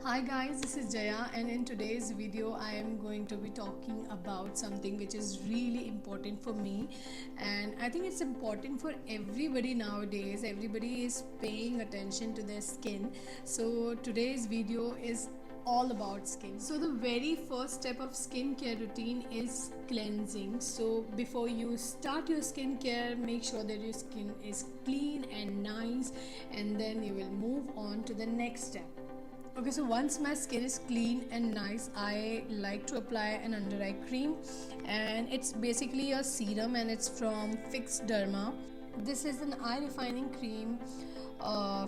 Hi guys, this is Jaya, and in today's video I am going to be talking about something which is really important for me, and I think it's important for everybody nowadays. Everybody is paying attention to their skin. So today's video is all about skin. So the very first step of skincare routine is cleansing. So before you start your skincare, make sure that your skin is clean and nice, and then you will move on to the next step. Okay, so once my skin is clean and nice, I like to apply an under eye cream, and it's basically a serum and it's from Fix Derma. This is an eye refining cream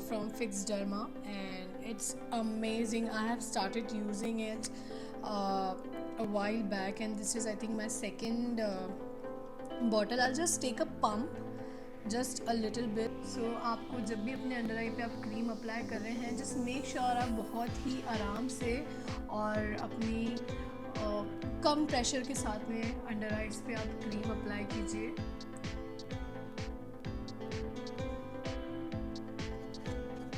from Fix Derma, and it's amazing. I have started using it a while back, and this is I think my second bottle. I'll just take a pump, just a little bit. So आपको जब भी अपने under आई पे आप cream apply कर रहे हैं, just make sure आप बहुत ही आराम से और अपनी कम प्रेशर के साथ में अंडर आइज पे आप क्रीम अप्लाई कीजिए.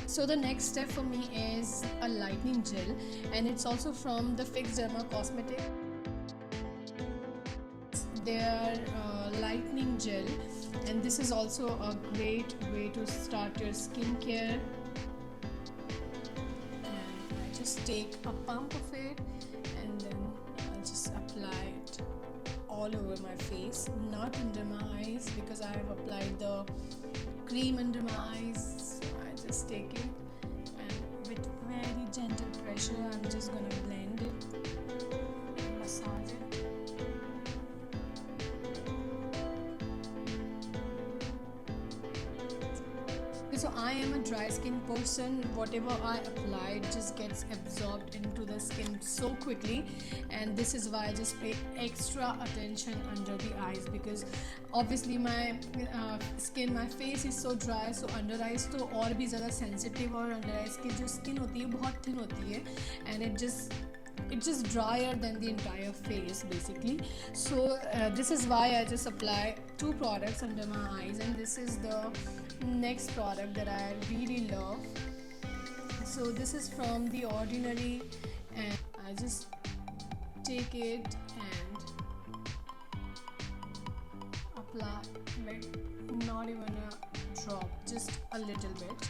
So the next step for me is a lightening gel, and it's also from the Fix Derma Cosmetic. Their lightening gel, and this is also a great way to start your skincare. And I just take a pump of it and then I'll just apply it all over my face, not under my eyes, because I have applied the cream under my eyes. So I just take it and with very gentle pressure I'm just gonna blend it and massage it. So I am a dry skin person. Whatever I apply, it just gets absorbed into the skin so quickly, and this is why I just pay extra attention under the eyes, because obviously my skin, my face is so dry, so under eyes तो और भी ज़्यादा sensitive, और under eyes की जो skin होती है बहुत thin होती है, and it's just drier than the entire face basically. So this is why I just apply two products under my eyes, and this is the next product that I really love. So this is from The Ordinary, and I just take it and apply, like not even a drop, just a little bit.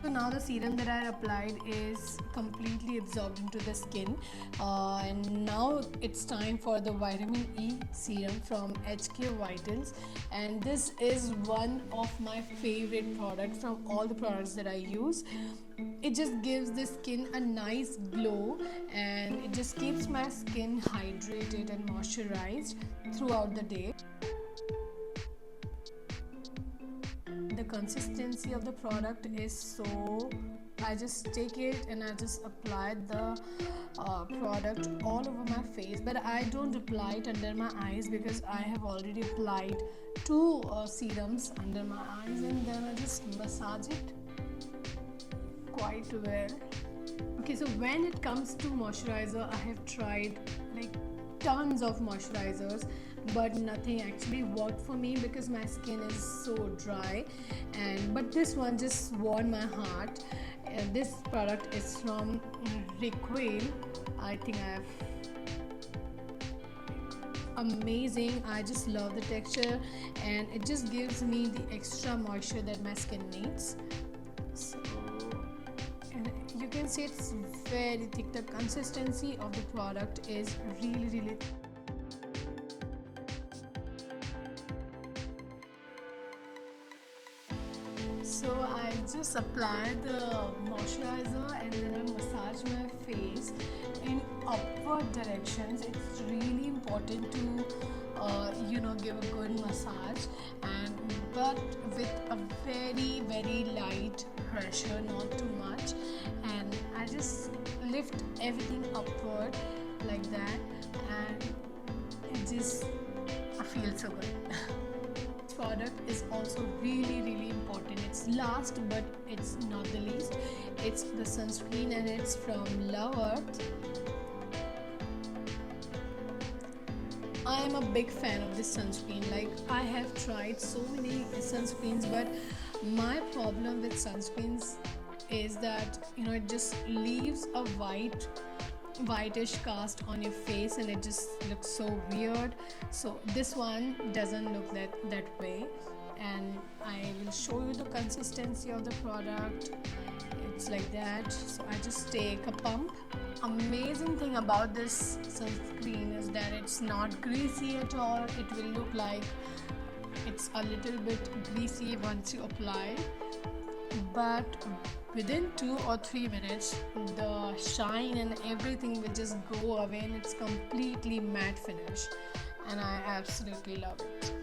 So now the serum that I applied is completely absorbed into the skin, and now it's time for the vitamin E serum from HK Vitals, and this is one of my favorite products from all the products that I use. It just gives the skin a nice glow, and it just keeps my skin hydrated and moisturized throughout the day. The consistency of the product is so, I just take it and I just apply the product all over my face, but I don't apply it under my eyes because I have already applied two serums under my eyes, and then I just massage it quite well. Okay, so when it comes to moisturizer, I have tried like tons of moisturizers, but nothing actually worked for me because my skin is so dry, but this one just won my heart. This product is from Recoil. I think I have amazing. I just love the texture, and it just gives me the extra moisture that my skin needs. So, and you can see it's very thick. The consistency of the product is really So I just apply the moisturizer and then I massage my face in upward directions. It's really important to give a good massage, but with a very light pressure, not too much, and I just lift everything upward like that, and I feel so good. This product is also really important. It's last but it's not the least. It's the sunscreen, and it's from Love Earth. I am a big fan of this sunscreen. Like, I have tried so many sunscreens, but my problem with sunscreens is that it just leaves a whitish cast on your face, and it just looks so weird. So this one doesn't look that way, and I will show you the consistency of the product. It's like that. So I just take a pump. Amazing thing about this sunscreen is that it's not greasy at all. It will look like it's a little bit greasy once you apply, but within 2 or 3 minutes the shine and everything will just go away, and it's completely matte finish, and I absolutely love it.